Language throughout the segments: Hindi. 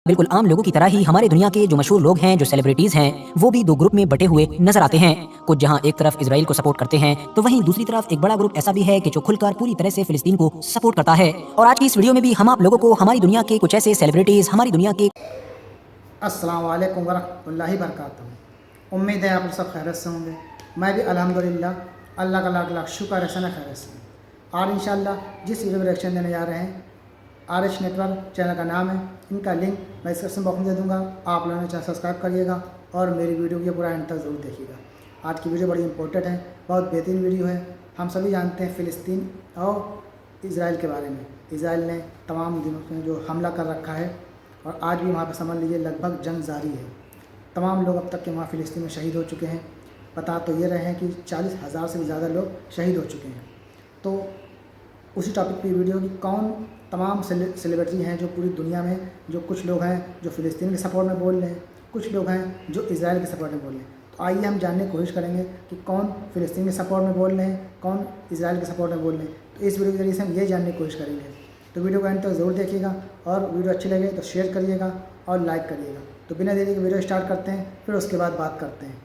बिल्कुल आम लोगों की तरह ही हमारे दुनिया के जो मशहूर लोग हैं, जो सेलिब्रिटीज हैं, वो भी दो ग्रुप में बटे हुए नजर आते हैं। कुछ जहां एक तरफ इजराइल को सपोर्ट करते हैं, तो वहीं दूसरी तरफ एक बड़ा ग्रुप ऐसा भी है कि जो खुलकर पूरी तरह से फिलिस्तीन को सपोर्ट करता है। और आज की इस वीडियो में भी हम आप लोगों को हमारी दुनिया के कुछ ऐसे सेलिब्रिटीज, हमारी दुनिया के अस्सलाम वालेकुम वरहमतुल्लाहि बरकातहू। उम्मीद है आप सब खैरियत से होंगे। मैं भी अल्हम्दुलिल्लाह अल्लाह का लाख लाख शुक्र है सना खैरियत से। और इंशाल्लाह जिस वीडियो में रिएक्शन देने जा रहे हैं, RH नेटवर्क चैनल का नाम है, इनका लिंक मैं डिस्क्रिप्शन बॉक्स में दे दूँगा। आप लोगों ने चैनल सब्सक्राइब करिएगा और मेरी वीडियो को पूरा एंड तक ज़रूर देखिएगा। आज की वीडियो बड़ी इंपॉर्टेंट है, बहुत बेहतरीन वीडियो है। हम सभी जानते हैं फ़िलिस्तीन और इज़राइल के बारे में। इज़राइल ने तमाम दिनों में जो हमला कर रखा है और आज भी वहाँ पर समझ लीजिए लगभग जंग जारी है। तमाम लोग अब तक के वहाँ फ़िलिस्तीन में शहीद हो चुके हैं। बता तो ये रहे हैं कि 40,000 से भी ज़्यादा लोग शहीद हो चुके हैं। तो उसी टॉपिक पे वीडियो की कौन तमाम सेलिब्रिटी हैं जो पूरी दुनिया में, जो कुछ लोग हैं जो फ़िलिस्तीन के सपोर्ट में बोल रहे हैं, कुछ लोग हैं जो इज़राइल के सपोर्ट में बोल रहे हैं। तो आइए हम जानने की कोशिश करेंगे कि कौन फ़िलिस्तीन के सपोर्ट में बोल रहे हैं, कौन इज़राइल के सपोर्ट में बोल रहे हैं। तो इस वीडियो के जरिए से हम ये जानने की कोशिश करेंगे। तो वीडियो को एंड तक ज़रूर देखिएगा और वीडियो अच्छी लगे तो शेयर करिएगा और लाइक करिएगा। तो बिना देरी के वीडियो स्टार्ट करते हैं, फिर उसके बाद बात करते हैं।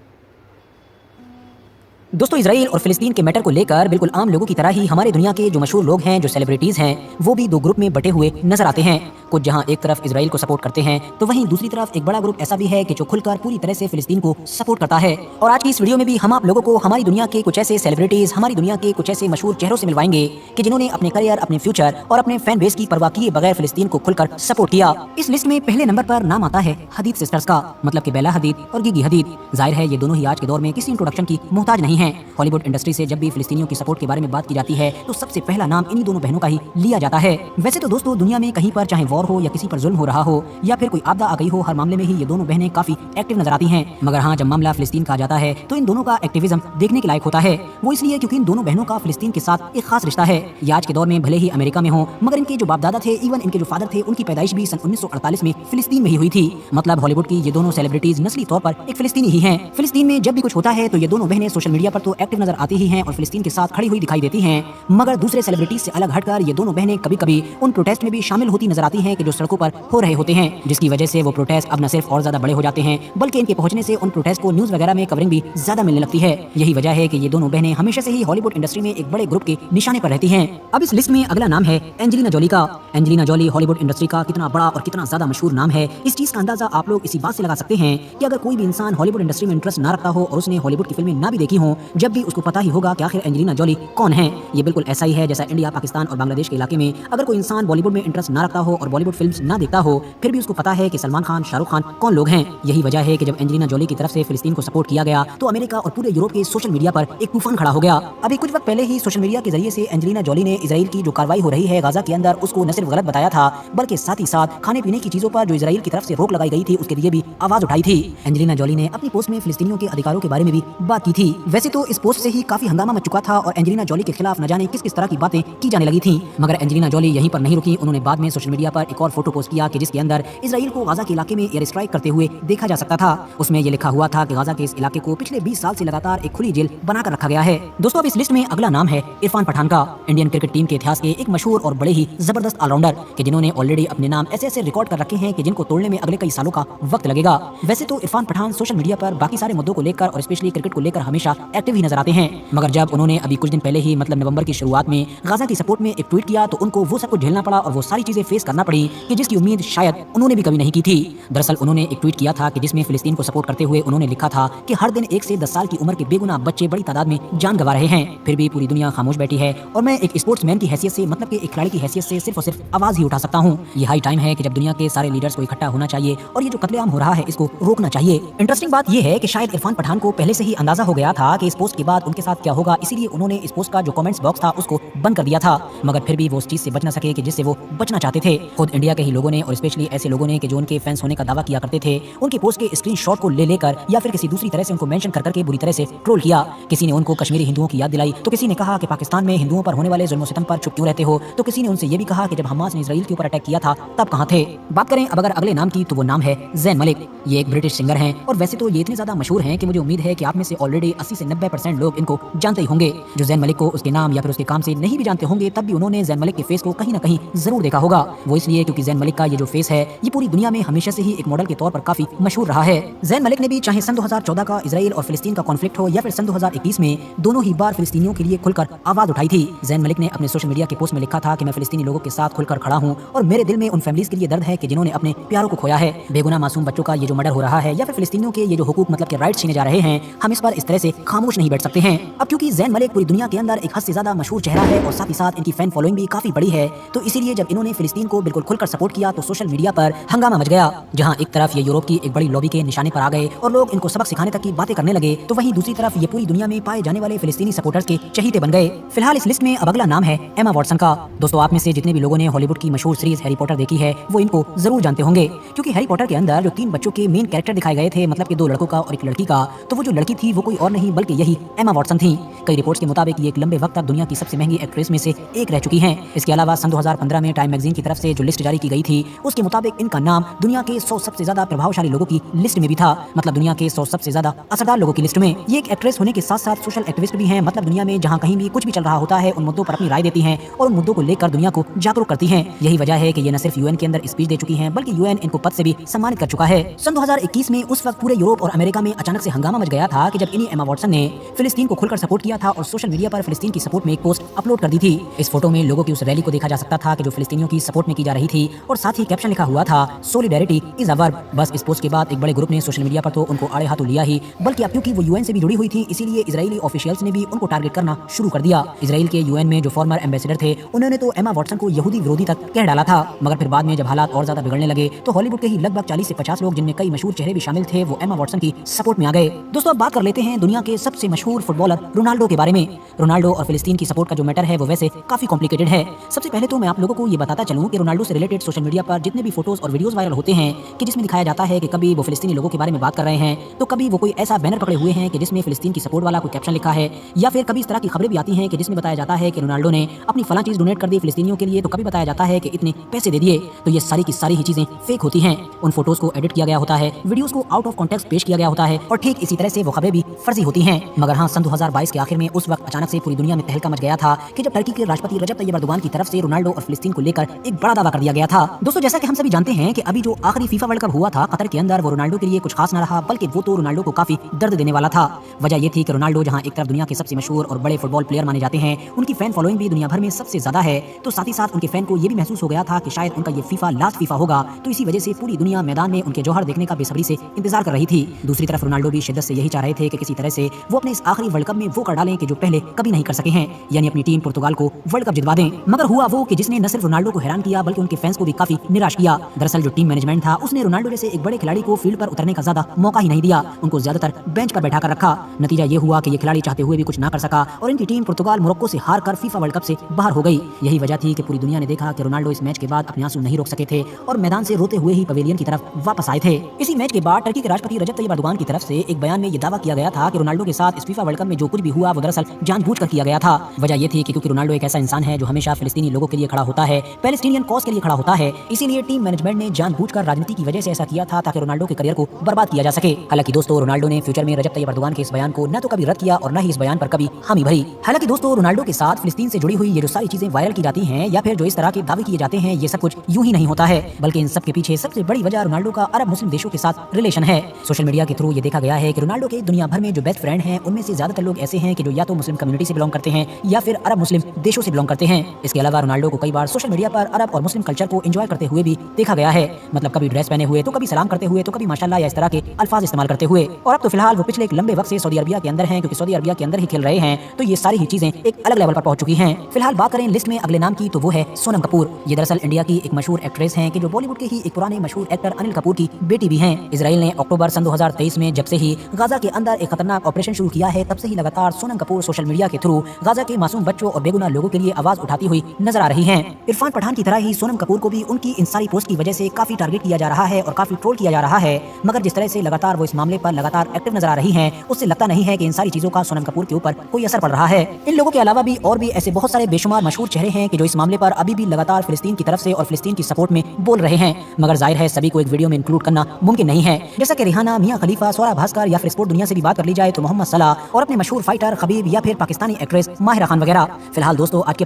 दोस्तों, इजराइल और फिलिस्तीन के मैटर को लेकर बिल्कुल आम लोगों की तरह ही हमारे दुनिया के जो मशहूर लोग हैं, जो सेलिब्रिटीज हैं, वो भी दो ग्रुप में बटे हुए नजर आते हैं। कुछ जहां एक तरफ इजराइल को सपोर्ट करते हैं, तो वहीं दूसरी तरफ एक बड़ा ग्रुप ऐसा भी है कि जो खुलकर पूरी तरह से फिलिस्तीन को सपोर्ट करता है। और आज की इस वीडियो में भी हम आप लोगों को हमारी दुनिया के कुछ ऐसे सेलिब्रिटीज, हमारी दुनिया के कुछ ऐसे मशहूर चेहरों से मिलवाएंगे कि जिन्होंने अपने करियर, अपने फ्यूचर और अपने फैन बेस की परवाह किए बगैर फिलिस्तीन को खुलकर सपोर्ट किया। इस लिस्ट में पहले नंबर पर नाम आता है हदीद सिस्टर्स का, मतलब कि बेला हदीद और गिगी हदीद। जाहिर है ये दोनों ही आज के दौर में किसी इंट्रोडक्शन की मोहताज नहीं है। हॉलीवुड इंडस्ट्री से जब भी फिलिस्तीनियों की सपोर्ट के बारे में बात की जाती है, तो सबसे पहला नाम इन्हीं दोनों बहनों का ही लिया जाता है। वैसे तो दोस्तों, दुनिया में कहीं पर चाहे वॉर हो या किसी पर जुल्म हो रहा हो या फिर कोई आपदा आ गई हो, हर मामले में ही ये दोनों बहनें काफी एक्टिव नजर आती हैं। मगर हाँ, जब मामला फिलिस्तीन का आ जाता है तो इन दोनों का एक्टिविज्म देखने के लायक होता है। वो इसलिए क्योंकि इन दोनों बहनों का फिलिस्तीन के साथ एक खास रिश्ता है। ये आज के दौर में भले ही अमेरिका में हो, मगर इनके जो बाप दादा थे, इवन इनके जो फादर थे, उनकी पैदाइश भी सन 1948 में फिलिस्तीन में ही हुई थी। मतलब हॉलीवुड की ये दोनों सेलिब्रिटीज नस्ली तौर पर एक फिलिस्तीनी ही हैं। फिलिस्तीन में जब भी कुछ होता है तो ये दोनों बहनें सोशल मीडिया पर तो एक्टिव नजर आती ही हैं और फिलिस्तीन के साथ खड़ी हुई दिखाई देती हैं। मगर दूसरे सेलिब्रिटीज से अलग हटकर ये दोनों बहनें कभी-कभी उन प्रोटेस्ट में भी शामिल होती नजर आती हैं कि जो सड़कों पर हो रहे होते हैं, जिसकी वजह से वो प्रोटेस्ट अब न सिर्फ और ज्यादा बड़े हो जाते हैं, बल्कि इनके पहुंचने से उन प्रोटेस्ट को न्यूज वगैरह में कवरिंग भी ज्यादा मिलने लगती है। यही वजह है कि ये दोनों बहनें हमेशा से ही हॉलीवुड इंडस्ट्री में एक बड़े ग्रुप के निशाने पर रहती हैं। अब इस लिस्ट में अगला नाम है एंजेलिना जोली का। एंजेलिना जोली हॉलीवुड इंडस्ट्री का कितना बड़ा और कितना ज्यादा मशहूर नाम है, इस चीज का अंदाजा आप लोग इसी बात से लगा सकते हैं कि अगर कोई भी इंसान हॉलीवुड इंडस्ट्री में इंटरेस्ट ना रखता हो और उसने हॉलीवुड की फिल्में ना भी देखी हो, जब भी उसको पता ही होगा कि आखिर एंजेलिना जोली कौन है। ये बिल्कुल ऐसा ही है जैसा इंडिया, पाकिस्तान और बांग्लादेश के इलाके में अगर कोई इंसान बॉलीवुड में इंटरेस्ट ना रखता हो और बॉलीवुड फिल्म्स ना देखता हो, फिर भी उसको पता है कि सलमान खान, शाहरुख खान कौन लोग हैं। यही वजह है कि जब एंजेलिना जोली की तरफ से फिलिस्तीन को सपोर्ट किया गया तो अमेरिका और पूरे यूरोप के सोशल मीडिया पर एक तूफान खड़ा हो गया। अभी कुछ वक्त पहले ही सोशल मीडिया के जरिए से एंजेलिना जोली ने इजराइल की जो कार्रवाई हो रही है गाजा के अंदर, उसको न सिर्फ गलत बताया था, बल्कि साथ ही साथ खाने पीने की चीजों पर जो इजराइल की तरफ से रोक लगाई गई थी उसके लिए भी आवाज उठाई थी। एंजेलिना जोली ने अपनी पोस्ट में फिलिस्तीनियों के अधिकारों के बारे में भी बात की थी। वैसे तो इस पोस्ट से ही काफी हंगामा मच चुका था और एंजेलिना जोली के खिलाफ न जाने किस किस तरह की बातें की जाने लगी थी। मगर एंजेलिना जोली यहीं पर नहीं रुकी। उन्होंने बाद में सोशल मीडिया पर एक और फोटो पोस्ट किया कि जिसके अंदर इजराइल को गाजा के इलाके में एयर स्ट्राइक करते हुए देखा जा सकता था। उसमें यह लिखा हुआ था कि गाजा के इस इलाके को पिछले 20 साल से लगातार एक खुली जेल बनाकर रखा गया है। दोस्तों, अब इस लिस्ट में अगला नाम है इरफान पठान का। इंडियन क्रिकेट टीम के इतिहास के एक मशहूर और बड़े ही जबरदस्त ऑलराउंडर के जिन्होंने ऑलरेडी अपने नाम ऐसे रिकॉर्ड कर रखे हैं कि जिनको तोड़ने में अगले कई सालों का वक्त लगेगा। वैसे तो इरफान पठान सोशल मीडिया पर बाकी सारे मुद्दों को लेकर और स्पेशली क्रिकेट को लेकर हमेशा एक्टिव ही नजर आते हैं। मगर जब उन्होंने अभी कुछ दिन पहले ही, मतलब नवंबर की शुरुआत में गाजा की सपोर्ट में एक ट्वीट किया तो उनको वो सब कुछ झेलना पड़ा और वो सारी चीजें फेस करना पड़ी कि जिसकी उम्मीद शायद उन्होंने भी कभी नहीं की थी। दरअसल उन्होंने एक ट्वीट किया था कि जिसमें फिलिस्तीन को सपोर्ट करते हुए उन्होंने लिखा था कि हर दिन 1 से 10 साल की उम्र के बेगुनाह बच्चे बड़ी तादाद में जान गंवा रहे हैं, फिर भी पूरी दुनिया खामोश बैठी है और मैं एक स्पोर्ट्समैन की हैसियत से, मतलब कि एक खिलाड़ी की हैसियत से सिर्फ और सिर्फ आवाज ही उठा सकता हूँ। ये हाई टाइम है कि जब दुनिया के सारे लीडर्स को इकट्ठा होना चाहिए और ये जो कत्लेआम हो रहा है इसको रोकना चाहिए। इंटरेस्टिंग बात यह है कि शायद इरफान पठान को पहले से ही अंदाजा हो गया था कि इस पोस्ट के बाद उनके साथ क्या होगा, इसीलिए उन्होंने इस पोस्ट का जो कमेंट्स बॉक्स था उसको बंद कर दिया था। मगर फिर भी वो उस चीज से बच ना सके कि जिससे वो बचना चाहते थे। खुद इंडिया के ही लोगों ने और स्पेशली ऐसे लोगों ने कि जो उनके फैंस होने का दावा किया करते थे, उनके पोस्ट के स्क्रीनशॉट को ले लेकर या फिर किसी दूसरी तरह से उनको मेंशन कर करके बुरी तरह से ट्रोल किया। किसी ने उनको कश्मीरी हिंदुओं की याद दिलाई, तो किसी ने कहा कि पाकिस्तान में हिंदुओं पर होने वाले जुल्म सितम पर चुप क्यों रहते हो, तो किसी ने उनसे ये भी कहा कि जब हमास ने इजराइल के ऊपर अटैक किया था तब कहां थे। बात करें अब अगर अगले नाम की तो वो नाम है ज़ैन मलिक। ये एक ब्रिटिश सिंगर हैं और वैसे तो ये इतने ज्यादा मशहूर हैं कि मुझे उम्मीद है कि आप में से ऑलरेडी 80 से 90% लोग इनको जानते ही होंगे। जो जैन मलिक को उसके नाम या फिर उसके काम से नहीं भी जानते होंगे, तब भी उन्होंने जैन मलिक के फेस को कहीं ना कहीं जरूर देखा होगा। वो इसलिए क्योंकि जैन मलिक का ये जो फेस है ये पूरी दुनिया में हमेशा से ही एक मॉडल के तौर पर काफी मशहूर रहा है। जैन मलिक ने भी चाहे सन 2014 का इजराइल और फिलिस्तीन का कॉन्फ्लिक्ट हो या फिर सन 2021 में, दोनों ही बार फिलिस्तीनियों के लिए खुलकर आवाज उठाई थी। जैन मलिक ने अपने सोशल मीडिया के पोस्ट में लिखा था कि मैं फिलिस्तीनी लोगों के साथ खुलकर खड़ा हूं और मेरे दिल में उन फैमिलीज के लिए दर्द है कि जिन्होंने अपने प्यारों को खोया है। बेगुनाह मासूम बच्चों का ये जो मर्डर हो रहा है या फिर फिलिस्तीनियों के ये जो हुकूक मतलब के राइट्स छीने जा रहे हैं, हम इस पर इस तरह से खामोश नहीं बैठ सकते हैं। अब क्योंकि जैन मलिक पूरी दुनिया के अंदर एक हद से ज्यादा मशहूर चेहरा है और साथ ही साथ इनकी फैन फॉलोइंग भी काफी बड़ी है, तो इसीलिए जब इन्होंने फिलिस्तीन को बिल्कुल खुलकर सपोर्ट किया तो सोशल मीडिया पर हंगामा मच गया। जहां एक तरफ ये यूरोप की एक बड़ी लॉबी के निशाने पर आ गए और लोग इनको सबक सिखाने तक की बातें करने लगे, तो वहीं दूसरी तरफ ये पूरी दुनिया में पाए जाने वाले फिलिस्तीनी सपोर्टर्स के चहीते बन गए। फिलहाल इस लिस्ट में अब अगला नाम है एमा वॉटसन का। दोस्तों, आप में से जितने भी लोगों ने हॉलीवुड की मशहूर सीरीज हैरी पॉटर देखी है वो इनको जरूर जानते होंगे, क्योंकि हैरी पॉटर के अंदर जो 3 बच्चों के मेन कैरेक्टर दिखाए गए थे, मतलब कि 2 लड़कों का और 1 लड़की का, तो वो जो लड़की थी वो कोई और नहीं बल्कि यही एमा वॉटसन थी। कई रिपोर्ट्स के मुताबिक ये एक लंबे वक्त तक दुनिया की सबसे महंगी एक्ट्रेस में से एक रह चुकी हैं। इसके अलावा सन 2015 में टाइम मैगजीन की तरफ से जो लिस्ट जारी की गई थी उसके मुताबिक इनका नाम दुनिया के 100 सबसे ज्यादा प्रभावशाली लोगों की लिस्ट में भी था, मतलब दुनिया के 100 सबसे ज्यादा असरदार लोगों की लिस्ट में। ये एक एक्ट्रेस होने के साथ साथ सोशल एक्टिविस्ट भी हैं, मतलब दुनिया में जहां कहीं भी कुछ भी चल रहा होता है उन मुद्दों पर अपनी राय देती हैं और उन मुद्दों को लेकर दुनिया को जागरूक करती हैं। यही वजह है कि ये न सिर्फ यूएन के अंदर स्पीच दे चुकी हैं बल्कि यूएन इनको पद से भी सम्मानित कर चुका है। सन 2021 में उस वक्त पूरे यूरोप और अमेरिका में अचानक से हंगामा मच गया था कि जब इन्हीं एमा वॉटसन ने फिलिस्तीन को खुलकर सपोर्ट किया था और सोशल मीडिया पर फिलिस्तीन की सपोर्ट में एक पोस्ट अपलोड कर दी थी। इस फोटो में लोगों की उस रैली को देखा जा सकता था कि जो फिलिस्तीनियों की सपोर्ट में की जा रही थी और साथ ही कैप्शन लिखा हुआ था सोलिडेरिटी इज अ वर्ब। बस इस पोस्ट के बाद एक बड़े ग्रुप ने सोशल मीडिया पर तो उनको आड़े हाथों लिया ही, बल्कि अब क्योंकि वो यूएन से भी जुड़ी हुई थी इसीलिए इजरायली ऑफिशियल्स ने भी उनको टारगेट करना शुरू कर दिया। इजराइल के यूएन में जो फॉर्मर एम्बेसडर थे उन्होंने तो एमा वॉटसन को यहूदी विरोधी तक कह डाला था, मगर फिर बाद में जब हालात और ज्यादा बिगड़ने लगे तो हॉलीवुड के ही लगभग 40 से 50 लोग, जिनमें कई मशहूर चेहरे भी शामिल थे, वो एमा वॉटसन की सपोर्ट में आ गए। दोस्तों, अब बात कर लेते हैं दुनिया के सबसे मशहूर फुटबॉलर रोनाल्डो के बारे में। रोनाल्डो और फिलिस्तीन की सपोर्ट का जो मैटर है वो वैसे काफी कॉम्प्लिकेटेड है। सबसे पहले तो मैं आप लोगों को ये बताता चलूं कि रोनाल्डो से रिलेटेड सोशल मीडिया पर जितने भी फोटोज और वीडियोस वायरल होते हैं कि जिसमें दिखाया जाता है कि कभी वो फिलिस्तीनी लोगों के बारे में बात कर रहे हैं, तो कभी वो कोई ऐसा बैनर पकड़े हुए हैं कि जिसमें फिलिस्तीन की सपोर्ट वाला कोई कैप्शन लिखा है, या फिर कभी इस तरह की खबरें भी आती हैं कि जिसमें बताया जाता है कि रोनाल्डो ने अपनी फलां चीज डोनेट कर दी फिलिस्तीनियों के लिए, तो कभी बताया जाता है कि इतने पैसे दे दिए। तो ये सारी की सारी ही चीजें फेक होती हैं। उन फोटोज को एडिट किया गया होता है, वीडियोस को आउट ऑफ कॉन्टेक्स्ट पेश किया गया होता है और ठीक इसी तरह से वो खबरें भी फर्जी होती हैं। मगर हाँ, सन 2022 के आखिर में उस वक्त अचानक से पूरी दुनिया में तहलका मच गया था कि जब टर्की के राष्ट्रपति रजब तैयब एर्दोगान की तरफ से रोनाल्डो और फिलिस्तीन को लेकर एक बड़ा दावा कर दिया गया था। दोस्तों, जैसा कि हम सभी जानते हैं कि अभी जो आखिरी फीफा वर्ल्ड कप हुआ था कतर के अंदर, वो रोनाल्डो के लिए कुछ खास न रहा, बल्कि वो तो रोनाल्डो को काफी दर्द देने वाला था। वजह ये थी कि रोनाल्डो जहां एक तरफ दुनिया के सबसे मशहूर और बड़े फुटबॉल प्लेयर माने जाते हैं, उनकी फैन फॉलोइंग भी दुनिया भर में सबसे ज्यादा है, तो साथ ही साथ उनके फैन को ये भी महसूस हो गया था कि शायद उनका ये फीफा लास्ट फीफा होगा, तो इसी वजह से पूरी दुनिया मैदान में उनके जौहर देखने का बेसब्री से इंतजार कर रही थी। दूसरी तरफ रोनाल्डो भी शिद्दत से यही चाह रहे थे कि किसी तरह से वो अपने इस आखिरी वर्ल्ड कप में वो कर डालें कि जो पहले कभी नहीं कर सके हैं, यानी अपनी टीम पुर्तगाल को वर्ल्ड कप जितवा दें। मगर हुआ वो कि जिसने न सिर्फ रोनाल्डो को हैरान किया बल्कि उनके फैंस को भी काफी निराश किया। दरअसल जो टीम मैनेजमेंट था उसने रोनाल्डो जैसे एक बड़े खिलाड़ी को फील्ड पर उतरने का ज्यादा मौका ही नहीं दिया, उनको ज्यादातर बेंच पर बैठा कर रखा। नतीजा ये हुआ कि ये खिलाड़ी चाहते हुए भी कुछ ना कर सका और इनकी टीम पुर्तगाल मोरक्को से हार कर फीफा वर्ल्ड कप से बाहर हो गई। यही वजह थी कि पूरी दुनिया ने देखा कि रोनाल्डो इस मैच के बाद अपने आंसू नहीं रोक सके थे और मैदान से रोते हुए ही पवेलियन की तरफ वापस आए थे। इसी मैच के बाद टर्की के राष्ट्रपति रजब तैयब एर्दोगान की तरफ से एक बयान में ये दावा किया गया था कि रोनाल्डो के साथ इस फीफा वर्ल्ड कप में जो कुछ भी हुआ वो दरअसल जानबूझकर किया गया था। वजह ये थी कि क्योंकि रोनाल्डो एक ऐसा इंसान है जो हमेशा फिलिस्तीनी लोगों के लिए खड़ा होता है, पैलेस्टीनियन कॉज के लिए खड़ा होता है, इसीलिए टीम मैनेजमेंट ने जानबूझकर राजनीति की वजह से ऐसा किया था ताकि रोनाल्डो के करियर को बर्बाद किया जा सके। हालांकि दोस्तों, रोनाल्डो ने फ्यूचर में रजब तैयब एर्दोगान के इस बयान को न तो कभी रद्द किया और न ही इस बयान पर कभी हामी भरी। हालांकि दोस्तों, रोनाल्डो के साथ फिलिस्तीन से जुड़ी हुई ये जो सारी चीजें वायरल की जाती हैं या फिर जो इस तरह के दावे किए जाते हैं, ये सब कुछ यूं ही नहीं होता है, बल्कि इन सब के पीछे सबसे बड़ी वजह रोनाल्डो का अरब मुस्लिम देशों के साथ रिलेशन है। सोशल मीडिया के थ्रू ये देखा गया है कि रोनाल्डो के दुनिया भर में जो बेस्ट फ्रेंड हैं उनमें से ज्यादातर लोग ऐसे हैं कि जो या तो मुस्लिम कम्युनिटी से बिलोंग करते हैं या फिर अरब मुस्लिम देशों से बिलोंग करते हैं। इसके अलावा रोनाल्डो को कई बार सोशल मीडिया पर अरब और मुस्लिम कल्चर को एंजॉय करते हुए भी देखा गया है, मतलब कभी ड्रेस पहने हुए तो कभी सलाम करते हुए तो कभी माशाल्लाह या इस तरह के अल्फाज इस्तेमाल करते हुए। और अब तो फिलहाल वो पिछले एक लंबे वक्त से सऊदी अरबिया के अंदर हैं, क्योंकि सऊदी अरबिया के अंदर ही खेल रहे हैं, तो ये सारी ही चीजें एक अलग लेवल पर पहुंच चुकी हैं। फिलहाल बात करें लिस्ट में अगले नाम की तो वो है सोनम कपूर। ये दरअसल इंडिया की एक मशहूर एक्ट्रेस हैं कि जो बॉलीवुड के ही एक पुराने मशहूर एक्टर अनिल कपूर की बेटी भी हैं। इजराइल ने अक्टूबर सन 2023 में जब से ही गाजा के अंदर एक खतरनाक ऑपरेशन शुरू किया है, तब से ही लगातार सोनम कपूर सोशल मीडिया के थ्रू गाजा के मासूम बच्चों और बेगुनाह लोगों के लिए आवाज उठाती हुई नजर आ रही हैं। इरफान पठान की तरह ही सोनम कपूर को भी उनकी इन सारी पोस्ट की वजह से काफी टारगेट किया जा रहा है और काफी ट्रोल किया जा रहा है, मगर जिस तरह से लगातार वो इस मामले पर लगातार एक्टिव नजर आ रही हैं, उससे लगता नहीं है कि इन सारी चीजों का सोनम कपूर के ऊपर कोई असर पड़ रहा है। इन लोगों के अलावा भी और भी ऐसे बहुत सारे बेशुमार मशहूर चेहरे हैं कि जो इस मामले पर अभी भी लगातार फिलिस्तीन की तरफ से और फिलिस्तीन की सपोर्ट में बोल रहे हैं, मगर जाहिर है सभी को एक वीडियो में इंक्लूड करना मुमकिन नहीं है। जैसा कि रिहाना, मियां खलीफा, स्वरा भास्कर या फिर स्पोर्ट दुनिया से भी बात कर ली जाए तो मोहम्मद मोहम्मद सलाह और अपने मशहूर फाइटर खबीब या फिर पाकिस्तानी एक्ट्रेस माहिरा खान वगैरह। फिलहाल दोस्तों आज के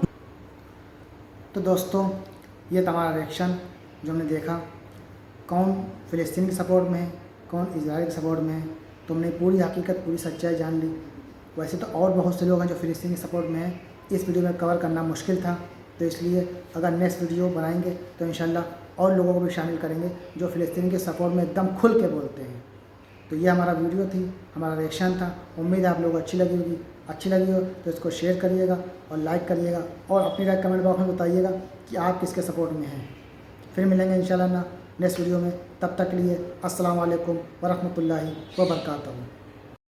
तो दोस्तों ये था हमारा रिएक्शन जो हमने देखा, कौन फ़िलिस्तीन के सपोर्ट में है, कौन इजराइल के सपोर्ट में है। तो हमने पूरी हकीकत, पूरी सच्चाई जान ली। वैसे तो और बहुत से लोग हैं जो फ़िलिस्तीन के सपोर्ट में हैं, इस वीडियो में कवर करना मुश्किल था, तो इसलिए अगर नेक्स्ट वीडियो बनाएंगे तो इंशाल्लाह और लोगों को भी शामिल करेंगे जो फ़िलिस्तीन के सपोर्ट में एकदम खुल के बोलते हैं। तो ये हमारा वीडियो थी, हमारा रिएक्शन था। उम्मीद है आप लोगों को अच्छी लगी होगी। अच्छी लगी हो तो इसको शेयर करिएगा और लाइक करिएगा और अपनी राय कमेंट बॉक्स में बताइएगा कि आप किसके सपोर्ट में हैं। फिर मिलेंगे इंशाल्लाह नेक्स्ट वीडियो में। तब तक के लिए अस्सलाम वालेकुम वरहमतुल्लाहि वबरकातुहू।